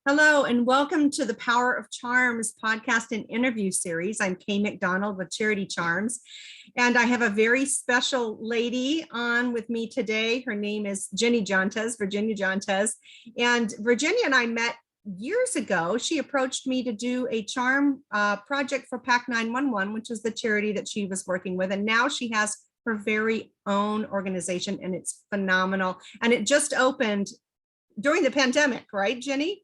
Hello, and welcome to the Power of Charms podcast and interview series. I'm Kay McDonald with Charity Charms, and I have a very special lady on with me today. Her name is Ginny Jontes, Virginia Jontes, and Virginia and I met years ago. She approached me to do a charm project for PAC 911, which is the charity that she was working with, and now she has her very own organization, and it's phenomenal. And it just opened during the pandemic, right, Ginny?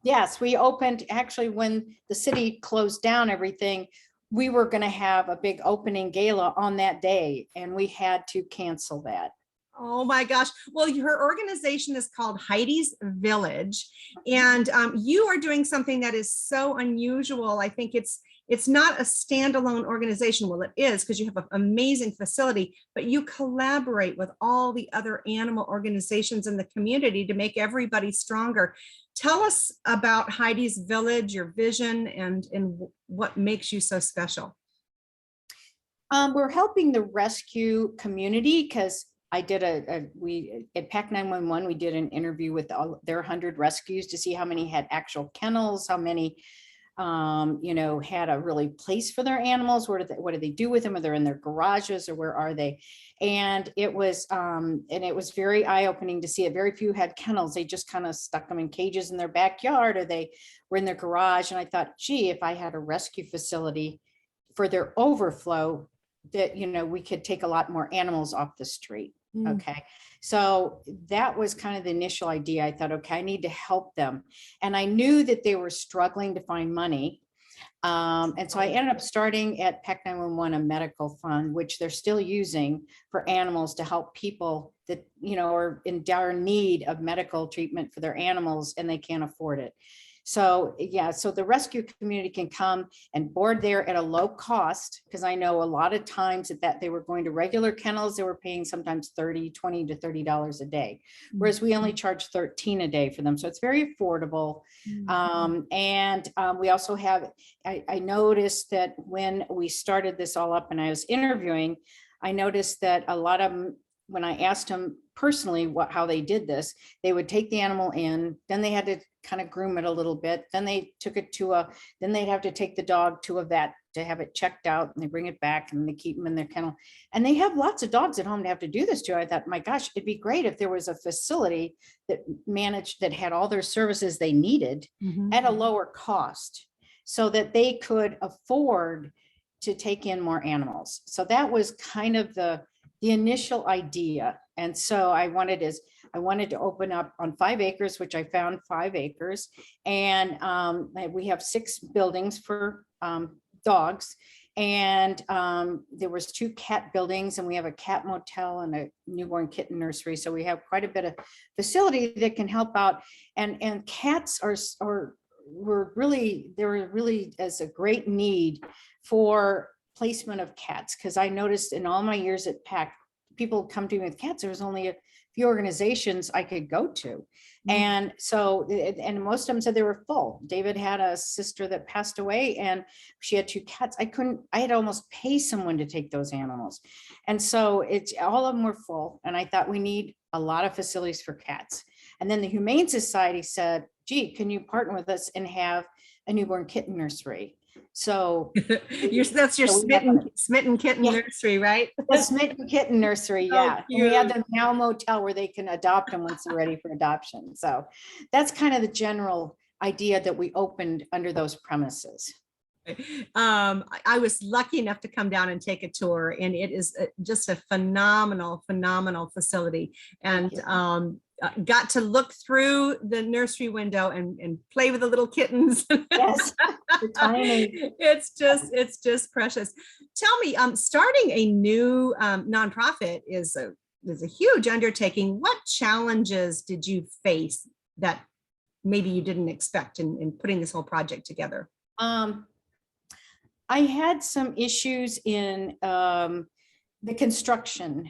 Yes, we opened actually when the city closed down everything. We were going to have a big opening gala on that day, and we had to cancel that. Oh my gosh. Well, her organization is called Heidi's Village, and you are doing something that is so unusual. I think it's not a standalone organization. Well, it is because you have an amazing facility, but you collaborate with all the other animal organizations in the community to make everybody stronger. Tell us about Heidi's Village, your vision, and what makes you so special. We're helping the rescue community because I did we at PAC 911, we did an interview with their 100 rescues to see how many had actual kennels, how many had a really place for their animals. What do they do with them? Are they in their garages or where are they? And it was very eye-opening to see it. Very few had kennels. They just kind of stuck them in cages in their backyard, or they were in their garage. And I thought, gee, if I had a rescue facility for their overflow, that, we could take a lot more animals off the street. Okay. So that was kind of the initial idea. I thought, okay, I need to help them. And I knew that they were struggling to find money. And so I ended up starting at PAC 911 a medical fund, which they're still using for animals to help people that, are in dire need of medical treatment for their animals and they can't afford it. So yeah, so the rescue community can come and board there at a low cost, because I know a lot of times that they were going to regular kennels, they were paying sometimes $20 to $30 a day, whereas we only charge $13 a day for them. So it's very affordable. We also have, I noticed that when we started this all up and I was interviewing, I noticed that a lot of them, when I asked them personally how they did this, they would take the animal in, then they had to kind of groom it a little bit. Then they took it then they'd have to take the dog to a vet to have it checked out, and they bring it back and they keep them in their kennel. And they have lots of dogs at home to have to do this to. I thought, my gosh, it'd be great if there was a facility that had all their services they needed at a lower cost so that they could afford to take in more animals. So that was kind of the initial idea. And so I wanted to open up on 5 acres, which I found 5 acres. And we have 6 buildings for dogs. And there was 2 cat buildings, and we have a cat motel and a newborn kitten nursery. So we have quite a bit of facility that can help out. And cats were really as a great need for placement of cats, because I noticed in all my years at PAC, people come to me with cats. There was only a few organizations I could go to. And so, and most of them said they were full. David had a sister that passed away and she had 2 cats. I had to almost pay someone to take those animals. And so all of them were full. And I thought we need a lot of facilities for cats. And then the Humane Society said, gee, can you partner with us and have a newborn kitten nursery? So that's your smitten kitten nursery, right? The smitten kitten nursery, yeah. And we have the Meow Motel where they can adopt them once they're ready for adoption. So that's kind of the general idea that we opened under those premises. I was lucky enough to come down and take a tour, and it is just a phenomenal facility. And got to look through the nursery window and play with the little kittens. Yes, tiny. It's just precious. Tell me, starting a new nonprofit is a huge undertaking. What challenges did you face that maybe you didn't expect in putting this whole project together? I had some issues in the construction.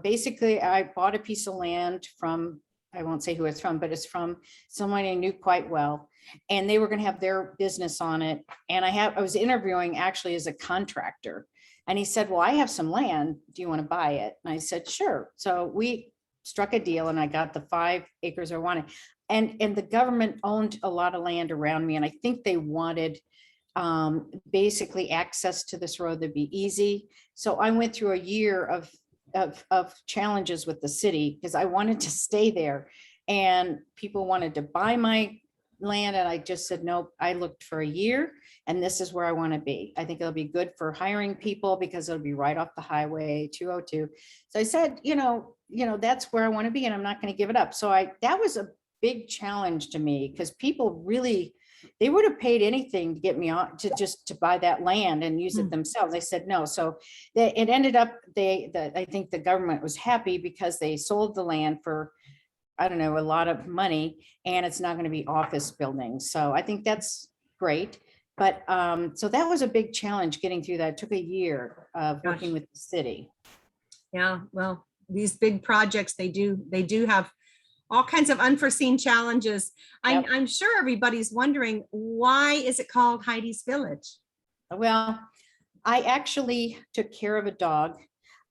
Basically, I bought a piece of land from, I won't say who it's from, but it's from someone I knew quite well. And they were going to have their business on it. And I was interviewing actually as a contractor. And he said, well, I have some land. Do you want to buy it? And I said, sure. So we struck a deal and I got the 5 acres I wanted. And the government owned a lot of land around me. And I think they wanted basically access to this road that'd be easy. So I went through a year of challenges with the city because I wanted to stay there. And people wanted to buy my land. And I just said, nope, I looked for a year and this is where I want to be. I think it'll be good for hiring people because it'll be right off the highway 202. So I said, that's where I want to be and I'm not going to give it up. So that was a big challenge to me because people really, they would have paid anything to get me on to buy that land and use it themselves. I said no. So it ended up, I think the government was happy because they sold the land for, I don't know, a lot of money, and it's not going to be office buildings. So I think that's great. But so that was a big challenge getting through that. It took a year of working with the city. Yeah, well, these big projects, they do have all kinds of unforeseen challenges. Yep. I'm sure everybody's wondering, why is it called Heidi's Village? Well, I actually took care of a dog.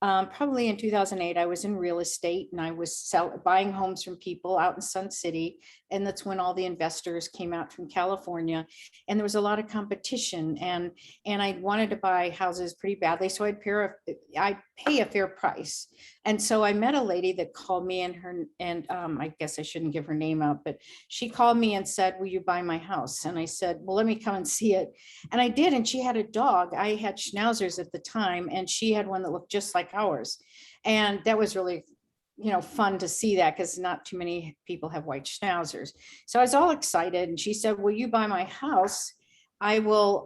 Probably in 2008, I was in real estate and I was buying homes from people out in Sun City. And that's when all the investors came out from California and there was a lot of competition and I wanted to buy houses pretty badly. So I'd pay a fair price. And so I met a lady that called me and I guess I shouldn't give her name out, but she called me and said, will you buy my house? And I said, well, let me come and see it. And I did. And she had a dog. I had schnauzers at the time and she had one that looked just like ours. And that was really, fun to see that because not too many people have white schnauzers. So I was all excited. And she said, will you buy my house? I will,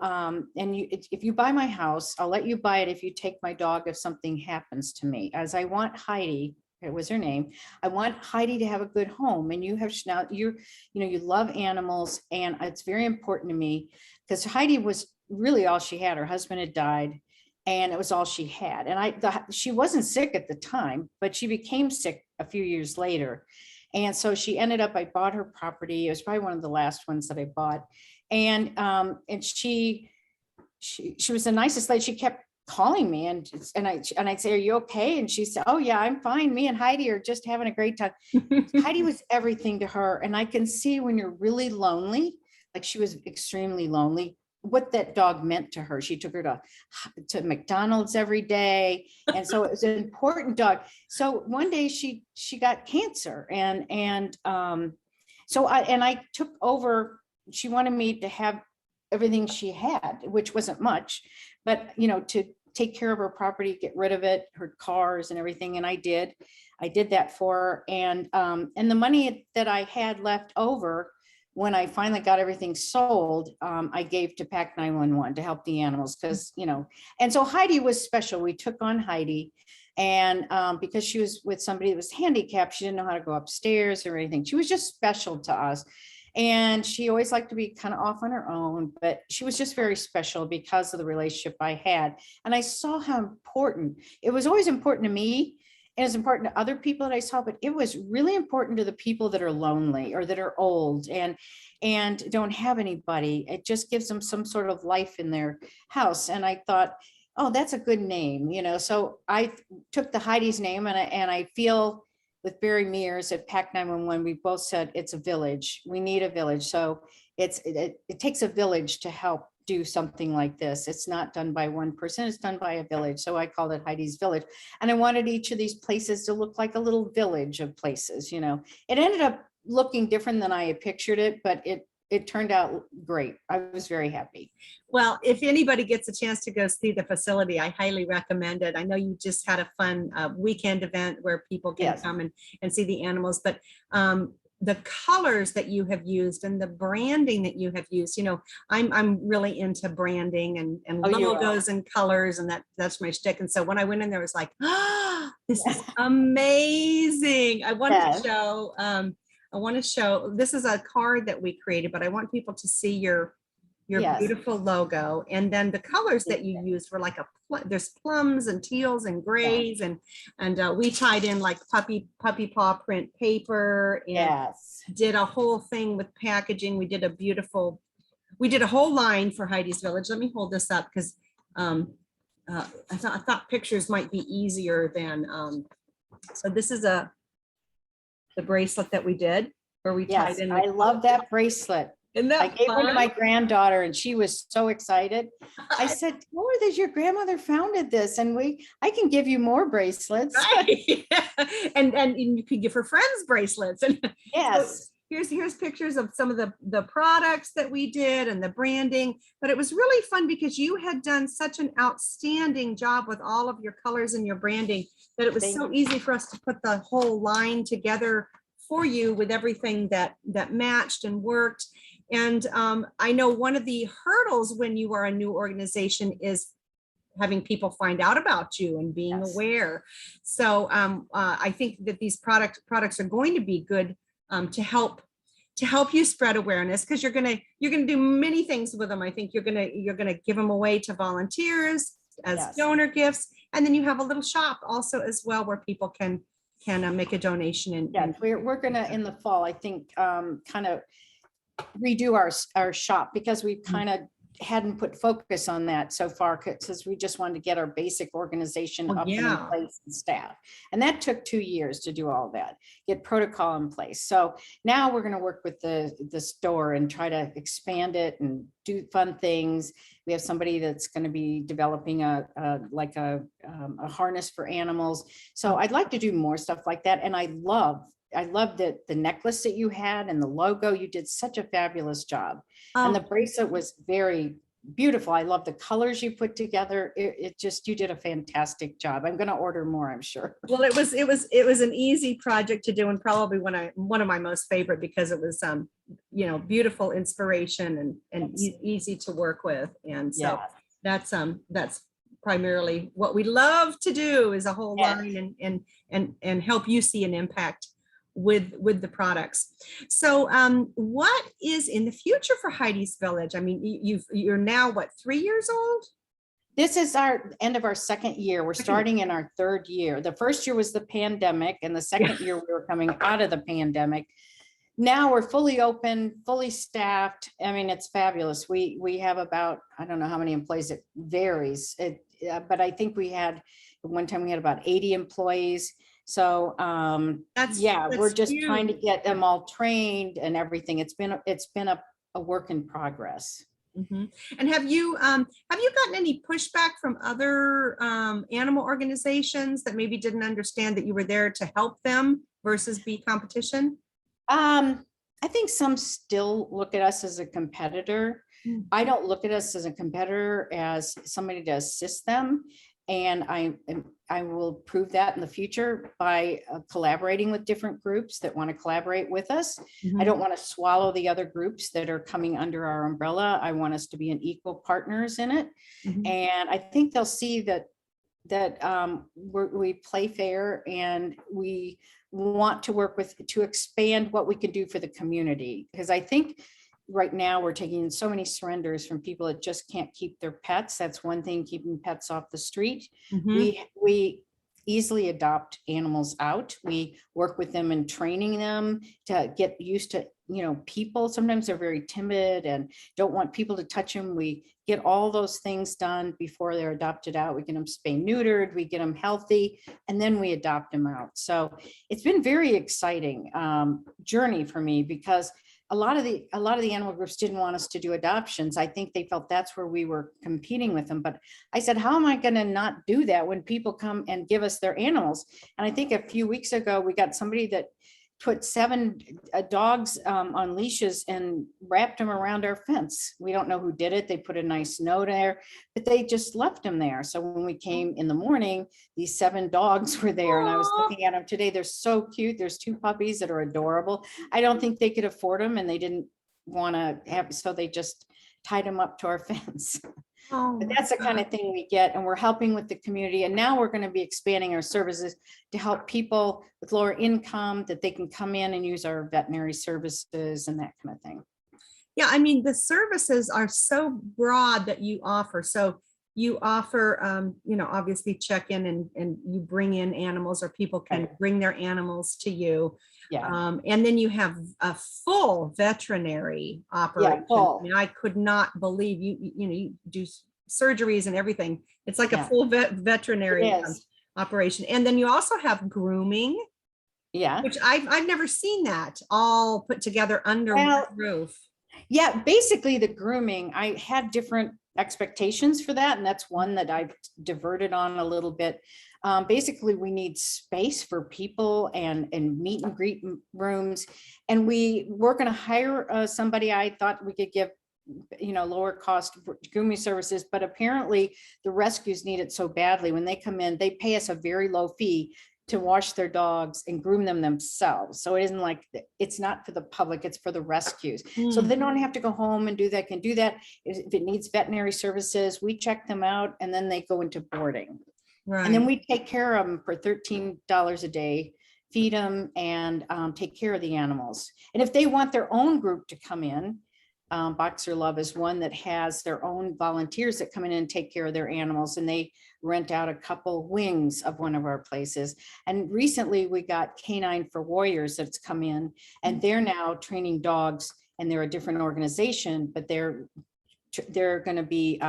if you buy my house, I'll let you buy it if you take my dog if something happens to me, as I want Heidi, it was her name. I want Heidi to have a good home and you have you love animals and it's very important to me because Heidi was really all she had. Her husband had died and it was all she had. And she wasn't sick at the time, but she became sick a few years later. And so she ended up, I bought her property. It was probably one of the last ones that I bought. And she was the nicest lady. She kept calling me and I'd say, are you okay? And she said, oh yeah, I'm fine. Me and Heidi are just having a great time. Heidi was everything to her. And I can see when you're really lonely, like she was extremely lonely, what that dog meant to her. She took her to McDonald's every day. And so it was an important dog. So one day she got cancer and so I took over. She wanted me to have everything she had, which wasn't much, but to take care of her property, get rid of it, her cars and everything. And I did that for her. And the money that I had left over, when I finally got everything sold, I gave to PAC 911 to help the animals because, and so Heidi was special. We took on Heidi and because she was with somebody that was handicapped, she didn't know how to go upstairs or anything. She was just special to us. And she always liked to be kind of off on her own, but she was just very special because of the relationship I had. And I saw how important, it was always important to me. And it was important to other people that I saw, but it was really important to the people that are lonely or that are old and don't have anybody. It just gives them some sort of life in their house. And I thought, oh, that's a good name, So I took the Heidi's name and I feel with Barry Mears at PAC 911, we both said it's a village. We need a village. So it takes a village to help do something like this. It's not done by one person, it's done by a village. So I called it Heidi's Village. And I wanted each of these places to look like a little village of places, It ended up looking different than I had pictured it, but it turned out great. I was very happy. Well, if anybody gets a chance to go see the facility, I highly recommend it. I know you just had a fun weekend event where people can come and see the animals, but the colors that you have used and the branding that you have used, I'm really into branding and logos and colors, and that's my shtick. And so when I went in there, I was like, this is amazing. I want to show, this is a card that we created, but I want people to see your beautiful logo. And then the colors that you used were like there's plums and teals and grays and we tied in like puppy paw print paper and did a whole thing with packaging. We did a whole line for Heidi's Village. Let me hold this up because I thought pictures might be easier than, so this is a the bracelet that we did where we tied Yes, in. I love that bracelet. Isn't I that gave one to fun? my granddaughter and she was so excited. I said, tell her that your grandmother founded this and I can give you more bracelets. Right. And you could give her friends bracelets. And Yes. so here's pictures of some of the products that we did and the branding. But it was really fun because you had done such an outstanding job with all of your colors and your branding that it was so easy for us to put the whole line together for you with everything that matched and worked. And I know one of the hurdles when you are a new organization is having people find out about you and being aware. So I think that these products are going to be good to help you spread awareness, because you're gonna do many things with them. I think you're gonna give them away to volunteers as donor gifts, and then you have a little shop also as well where people can make a donation. And we're gonna in the fall, I think, kind of redo our shop, because we kind of hadn't put focus on that so far, because we just wanted to get our basic organization up and in place and staff. And that took 2 years to do all that, get protocol in place. So now we're going to work with the store and try to expand it and do fun things. We have somebody that's going to be developing a harness for animals. So I'd like to do more stuff like that. And I love that the necklace that you had and the logo, you did such a fabulous job. And the bracelet was very beautiful. I love the colors you put together. It just, you did a fantastic job. I'm going to order more, I'm sure. Well, it was an easy project to do, and probably one of my most favorite, because it was beautiful inspiration and easy to work with. And so that's primarily what we love to do, is a whole line and help you see an impact with the products. So what is in the future for Heidi's Village? I mean, you're now what, 3 years old? This is our end of our second year. We're starting in our third year. The first year was the pandemic, and the second year we were coming out of the pandemic. Now we're fully open, fully staffed. I mean, it's fabulous. We have about, I don't know how many employees, it varies. But I think at one time we had about 80 employees. So that's we're just huge. Trying to get them all trained and everything. It's been a work in progress. Mm-hmm. And have you gotten any pushback from other animal organizations that maybe didn't understand that you were there to help them versus be competition? I think some still look at us as a competitor. Mm-hmm. I don't look at us as a competitor, as somebody to assist them. And I will prove that in the future by collaborating with different groups that want to collaborate with us. Mm-hmm. I don't want to swallow the other groups that are coming under our umbrella. I want us to be an equal partners in it. Mm-hmm. And I think they'll see that we play fair, and we want to work to expand what we can do for the community. Because I think right now we're taking so many surrenders from people that just can't keep their pets. That's one thing, keeping pets off the street. Mm-hmm. We easily adopt animals out. We work with them and training them to get used to, people. Sometimes they're very timid and don't want people to touch them. We get all those things done before they're adopted out. We get them spay neutered, we get them healthy, and then we adopt them out. So it's been very exciting journey for me, because a lot of the animal groups didn't want us to do adoptions. I think they felt that's where we were competing with them. But I said, how am I going to not do that when people come and give us their animals? And I think a few weeks ago, we got somebody that put 7 dogs on leashes and wrapped them around our fence. We don't know who did it. They put a nice note there, but they just left them there. So when we came in the morning, these 7 dogs were there. And I was looking at them today. They're so cute. There's 2 puppies that are adorable. I don't think they could afford them, and they didn't want to have, so they just tied them up to our fence. But that's the kind of thing we get, and we're helping with the community. And now we're going to be expanding our services to help people with lower income, that they can come in and use our veterinary services and that kind of thing. Yeah, I mean, the services are so broad that you offer. So you offer, obviously check in and you bring in animals, or people can bring their animals to you. Yeah. And then you have a full veterinary operation. Yeah, full. I mean, I could not believe you do surgeries and everything. It's like a full veterinary operation. And then you also have grooming. Yeah. which I've never seen that all put together under one Well, roof. yeah, basically the grooming, I had different expectations for that, and that's one that I've diverted on a little bit. Basically, we need space for people and meet and greet rooms, and we're going to hire somebody. I thought we could give, lower cost grooming services, but apparently the rescues need it so badly. When they come in, they pay us a very low fee to wash their dogs and groom them themselves. So it isn't like, it's not for the public, it's for the rescues. So they don't have to go home and do that, can do that. If it needs veterinary services, we check them out and then they go into boarding. Right. And then we take care of them for $13 a day, feed them and take care of the animals. And if they want their own group to come in, Boxer Love is one that has their own volunteers that come in and take care of their animals, and they rent out a couple wings of one of our places. And recently we got Canine for Warriors that's come in, and they're now training dogs, and they're a different organization, but they're going to be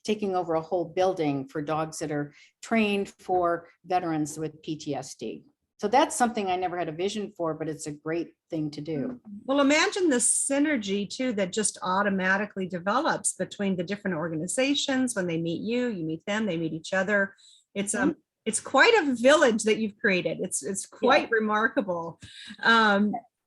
taking over a whole building for dogs that are trained for veterans with PTSD. So that's something I never had a vision for, but it's a great thing to do. Well, imagine the synergy too that just automatically develops between the different organizations. When they meet you, you meet them, they meet each other. It's quite a village that you've created. It's quite remarkable.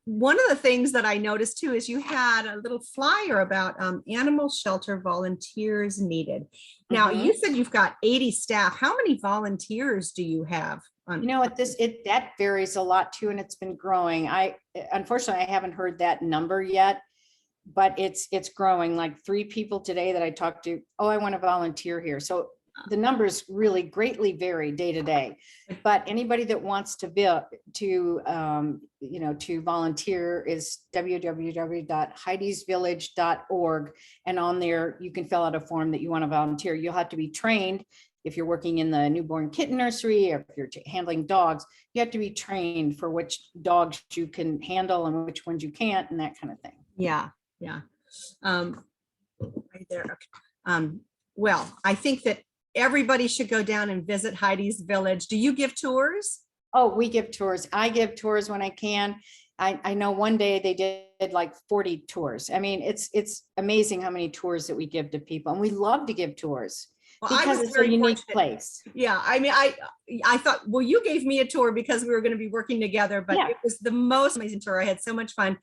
One of the things that I noticed too is you had a little flyer about animal shelter volunteers needed. Now you said you've got 80 staff. How many volunteers do you have? That varies a lot too, and it's been growing. Unfortunately, I haven't heard that number yet, but it's growing. Like 3 people today that I talked to, oh, I want to volunteer here. So the numbers really greatly vary day to day. But anybody that wants to volunteer is www.heidisvillage.org, and on there you can fill out a form that you want to volunteer. You'll have to be trained. If you're working in the newborn kitten nursery, or if you're handling dogs, you have to be trained for which dogs you can handle and which ones you can't, and that kind of thing. Yeah. Right there. Okay. Well, I think that everybody should go down and visit Heidi's Village. Do you give tours? Oh, we give tours. I give tours when I can. I know one day they did like 40 tours. I mean, it's amazing how many tours that we give to people, and we love to give tours. Well, because it's a unique place. Yeah, I mean, I thought, well, you gave me a tour because we were going to be working together, but it was the most amazing tour. I had so much fun.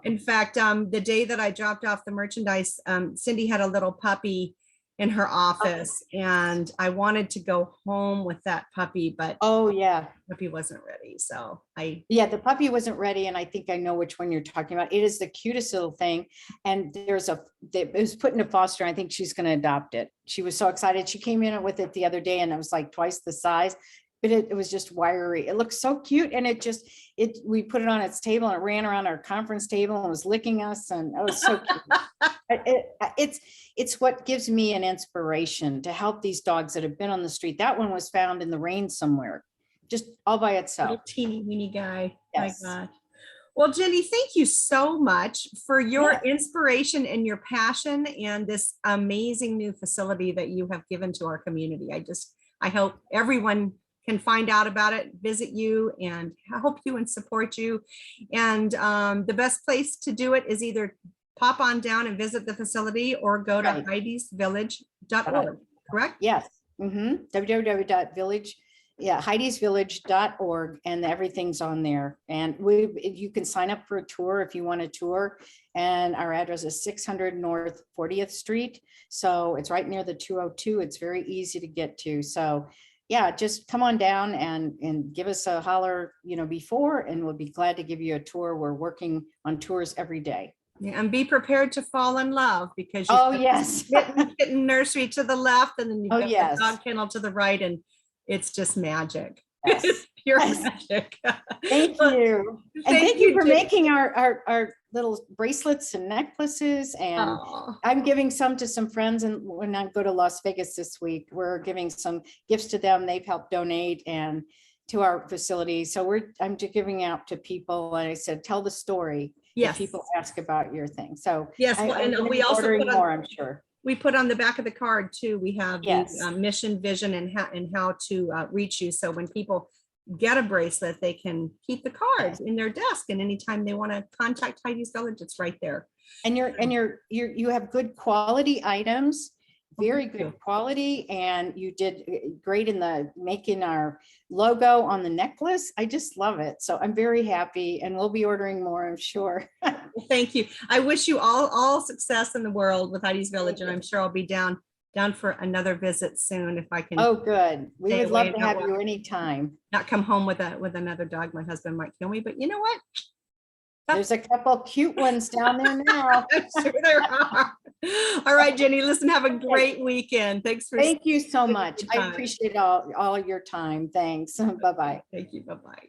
In fact, the day that I dropped off the merchandise, Cindy had a little puppy in her office, and I wanted to go home with that puppy, but the puppy wasn't ready. So the puppy wasn't ready, and I think I know which one you're talking about. It is the cutest little thing, and it was put into foster. I think she's going to adopt it. She was so excited. She came in with it the other day, and it was like twice the size, but it was just wiry. It looked so cute, and we put it on its table, and it ran around our conference table and was licking us, and it was so cute. It's what gives me an inspiration to help these dogs that have been on the street. That one was found in the rain somewhere, just all by itself. Little teeny weeny guy. Yes. My God. Well, Ginny, thank you so much for your inspiration and your passion and this amazing new facility that you have given to our community. I hope everyone can find out about it, visit you, and help you and support you. And the best place to do it is either pop on down and visit the facility or go to heidisvillage.org, correct? Yes. heidisvillage.org, and everything's on there. And you can sign up for a tour if you want a tour. And our address is 600 North 40th Street. So it's right near the 202. It's very easy to get to. So yeah, just come on down and give us a holler, before, and we'll be glad to give you a tour. We're working on tours every day. Yeah, and be prepared to fall in love, because kitten nursery to the left, and then you've got the dog kennel to the right, and it's just magic. Yes. Pure magic. Thank you. And thank you for making our little bracelets and necklaces. And I'm giving some to some friends. And when I go to Las Vegas this week, we're giving some gifts to them. They've helped donate and to our facility. So I'm just giving out to people. And I said, tell the story. Yes. If people ask about your thing. So yes. And we also put on, more, I'm sure. We put on the back of the card too. We have the mission, vision, and how to reach you. So when people get a bracelet, they can keep the cards in their desk, and anytime they want to contact Heidi's Village, it's right there. And you have good quality items, very thank you. good quality, and you did great in the making our logo on the necklace. I just love it. So I'm very happy, and we'll be ordering more, I'm sure. Well, thank you. I wish you all success in the world with Heidi's Village, and I'm sure I'll be down for another visit soon if I can. Oh, good. We stay would away love to and not have you walk- anytime. Not come home with another dog. My husband might kill me, but you know what? There's a couple cute ones down there now. I'm sure there are. All right, Jenny, listen, have a great weekend. Thanks for. Thank you so taking much. the I time. appreciate all your time. Thanks. Bye-bye. Thank you. Bye-bye.